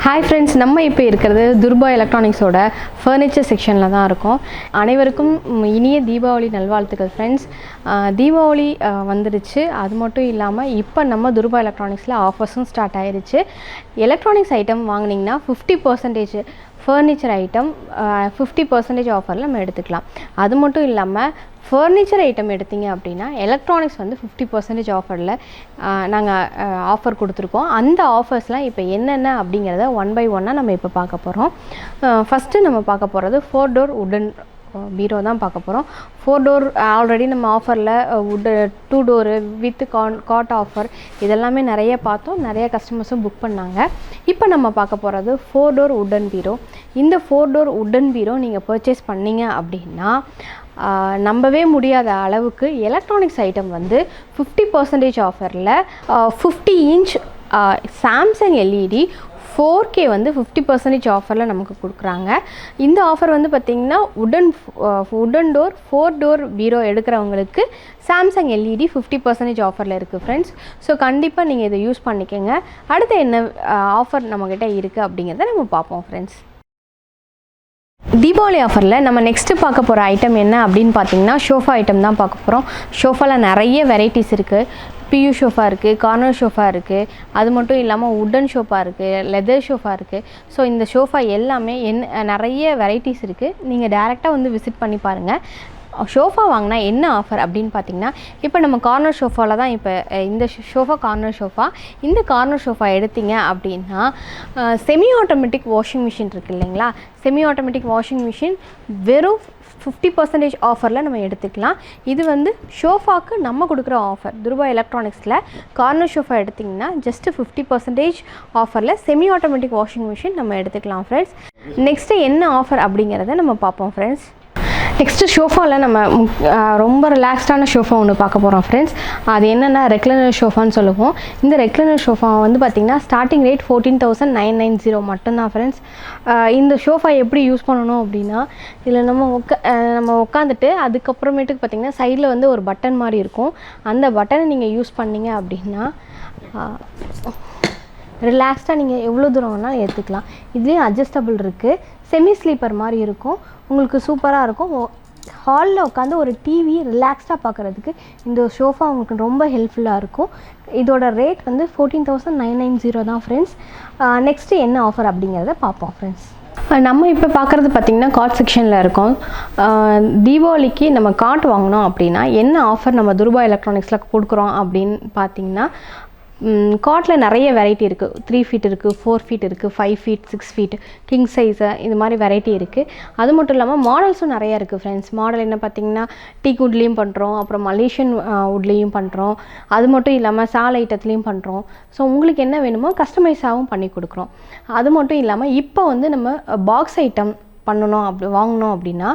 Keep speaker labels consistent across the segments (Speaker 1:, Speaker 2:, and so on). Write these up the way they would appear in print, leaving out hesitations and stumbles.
Speaker 1: Hi friends, நம்ம இப்போ இருக்கிறது துர்பா எலக்ட்ரானிக்ஸோட ஃபர்னிச்சர் செக்ஷனில் தான் இருக்கோம். அனைவருக்கும் இனிய தீபாவளி நல்வாழ்த்துக்கள் ஃப்ரெண்ட்ஸ். தீபாவளி வந்துடுச்சு. அது மட்டும் இல்லாமல் இப்போ நம்ம துர்பா எலக்ட்ரானிக்ஸில் ஆஃபர்ஸும் ஸ்டார்ட் ஆயிடுச்சு. எலக்ட்ரானிக்ஸ் ஐட்டம் வாங்கினீங்கன்னா 50% ஃபர்னிச்சர் ஐட்டம் 50% ஆஃபரில் நம்ம எடுத்துக்கலாம். அது மட்டும் இல்லாமல் ஃபர்னிச்சர் ஐட்டம் எடுத்திங்க அப்படின்னா எலக்ட்ரானிக்ஸ் வந்து 50% ஆஃபரில் நாங்கள் ஆஃபர் கொடுத்துருக்கோம். அந்த ஆஃபர்ஸ்லாம் இப்போ என்னென்ன அப்படிங்கிறத ஒன் பை ஒன்னாக நம்ம இப்போ பார்க்க போகிறோம். ஃபஸ்ட்டு நம்ம பார்க்க போகிறது 4 டோர் உடன் பீரோ தான் பார்க்க போகிறோம். 4 டோர் ஆல்ரெடி நம்ம ஆஃபரில் 2 டோரு வித் காட் ஆஃபர் இதெல்லாமே நிறைய பார்த்தோம். நிறைய கஸ்டமர்ஸும் புக் பண்ணாங்க. இப்போ நம்ம பார்க்க போகிறது 4 டோர் உடன் பீரோ. இந்த 4 டோர் உடன் பீரோ நீங்கள் பர்ச்சேஸ் பண்ணிங்க அப்படின்னா நம்பவே முடியாத அளவுக்கு எலக்ட்ரானிக்ஸ் ஐட்டம் வந்து 50% ஆஃபரில் 50 இன்ச் சாம்சங் எல்இடி 4K வந்து 50% ஆஃபரில் நமக்கு கொடுக்குறாங்க. இந்த ஆஃபர் வந்து பார்த்திங்கன்னா உடன் டோர் 4 டோர் பீரோ எடுக்கிறவங்களுக்கு சாம்சங் எல்இடி 50% ஆஃபரில் இருக்குது ஃப்ரெண்ட்ஸ். ஸோ கண்டிப்பாக நீங்கள் இதை யூஸ் பண்ணிக்கோங்க. அடுத்து என்ன ஆஃபர் நம்மக்கிட்ட இருக்குது அப்படிங்கிறத நம்ம பார்ப்போம் ஃப்ரெண்ட்ஸ். தீபாவளி ஆஃபரில் நம்ம நெக்ஸ்ட்டு பார்க்க போகிற ஐட்டம் என்ன அப்படின்னு பார்த்தீங்கன்னா ஷோஃபா ஐட்டம் தான் பார்க்க போகிறோம். ஷோஃபாவில் நிறைய வெரைட்டிஸ் இருக்குது. பியூ ஷோஃபா இருக்குது, கார்னர் ஷோஃபா இருக்குது, அது மட்டும் இல்லாமல் உடன் ஷோஃபா இருக்குது, லெதர் ஷோஃபா இருக்குது. ஸோ இந்த ஷோஃபா எல்லாமே நிறைய வெரைட்டிஸ் இருக்குது. நீங்கள் டேரெக்டாக வந்து விசிட் பண்ணி பாருங்கள். ஷோஃபா வாங்கினா என்ன ஆஃபர் அப்படின்னு பார்த்தீங்கன்னா, இப்போ நம்ம கார்னர் ஷோஃபாவில் தான் இப்போ இந்த ஷோஃபா கார்னர் ஷோஃபா. இந்த கார்னர் ஷோஃபா எடுத்திங்க அப்படின்னா செமி ஆட்டோமேட்டிக் வாஷிங் மிஷின் இருக்குது இல்லைங்களா? செமி ஆட்டோமேட்டிக் வாஷிங் மிஷின் வெறும் 50% ஆஃபரில் நம்ம எடுத்துக்கலாம். இது வந்து ஷோஃபாக்கு நம்ம கொடுக்குற ஆஃபர். துர்பா எலக்ட்ரானிக்ஸில் கார்னர் ஷோஃபா எடுத்திங்கன்னா ஜஸ்ட்டு 50% ஆஃபரில் செமி ஆட்டோமேட்டிக் வாஷிங் மிஷின் நம்ம எடுத்துக்கலாம் ஃப்ரெண்ட்ஸ். நெக்ஸ்ட்டு என்ன ஆஃபர் அப்படிங்கிறத நம்ம பார்ப்போம் ஃப்ரெண்ட்ஸ். நெக்ஸ்ட்டு ஷோஃபாவில் நம்ம ரொம்ப ரிலாக்ஸ்டான ஷோஃபா ஒன்று பார்க்க போகிறோம் ஃப்ரெண்ட்ஸ். அது என்னென்னா ரெக்லைனர் ஷோஃபான்னு சொல்லுவோம். இந்த ரெக்லைனர் ஷோஃபா வந்து பார்த்திங்கன்னா ஸ்டார்டிங் ரேட் 14,990 மட்டும்தான் ஃப்ரெண்ட்ஸ். இந்த ஷோஃபா எப்படி யூஸ் பண்ணணும் அப்படின்னா, இதில் நம்ம உட்காந்துட்டு அதுக்கப்புறமேட்டுக்கு பார்த்திங்கன்னா சைடில் வந்து ஒரு பட்டன் மாதிரி இருக்கும். அந்த பட்டனை நீங்கள் யூஸ் பண்ணிங்க அப்படின்னா ரிலாக்ஸ்டாக நீங்கள் எவ்வளோ தூரம் வேணாலும் எடுத்துக்கலாம். இதுலேயும் அட்ஜஸ்டபிள் இருக்குது. செமி ஸ்லீப்பர் மாதிரி இருக்கும். உங்களுக்கு சூப்பராக இருக்கும். ஹாலில் உட்காந்து ஒரு டிவி ரிலாக்ஸ்டாக பார்க்குறதுக்கு இந்த ஷோஃபா உங்களுக்கு ரொம்ப ஹெல்ப்ஃபுல்லாக இருக்கும். இதோட ரேட் வந்து 14,990 தான் ஃப்ரெண்ட்ஸ். நெக்ஸ்ட்டு என்ன ஆஃபர் அப்படிங்கிறத பார்ப்போம் ஃப்ரெண்ட்ஸ். நம்ம இப்போ பார்க்குறது பார்த்திங்கன்னா காட் செக்ஷனில் இருக்கோம். தீபாவளிக்கு நம்ம காட் வாங்கினோம் அப்படின்னா என்ன ஆஃபர் நம்ம துர்பா எலக்ட்ரானிக்ஸில் கொடுக்குறோம் அப்படின்னு பார்த்திங்கன்னா, காட்டில் நிறைய வெரைட்டி இருக்குது. 3 ஃபீட் இருக்குது, 4 ஃபீட் இருக்குது, 5 ஃபீட், 6 ஃபீட், கிங் சைஸு, இது மாதிரி வெரைட்டி இருக்குது. அது மட்டும் இல்லாமல் மாடல்ஸும் நிறையா இருக்குது ஃப்ரெண்ட்ஸ். மாடல் என்ன பார்த்திங்கன்னா டீக் வுட்லேயும் பண்ணுறோம், அப்புறம் மலேசியன் வுட்லேயும் பண்ணுறோம், அது மட்டும் இல்லாமல் சால் ஐட்டத்துலேயும் பண்ணுறோம். ஸோ உங்களுக்கு என்ன வேணுமோ கஸ்டமைஸாகவும் பண்ணி கொடுக்குறோம். அது மட்டும் இல்லாமல் இப்போ வந்து நம்ம பாக்ஸ் ஐட்டம் வாங்கினோம் அப்படின்னா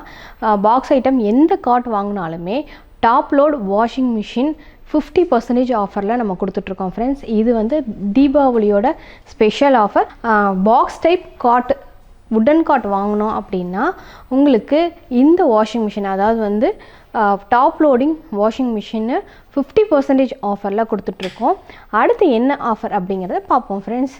Speaker 1: பாக்ஸ் ஐட்டம் எந்த காட் வாங்கினாலுமே டாப் லோட் வாஷிங் மிஷின் 50% ஆஃபரில் நம்ம கொடுத்துட்ருக்கோம் ஃப்ரெண்ட்ஸ். இது வந்து தீபாவளியோட special offer. Box type cot உடன் காட் வாங்கினோம் அப்படின்னா உங்களுக்கு இந்த வாஷிங் மிஷின், அதாவது வந்து டாப் லோடிங் வாஷிங் மிஷின்னு 50% ஆஃபரில் கொடுத்துட்ருக்கோம். அடுத்து என்ன ஆஃபர் அப்படிங்கிறத பார்ப்போம் ஃப்ரெண்ட்ஸ்.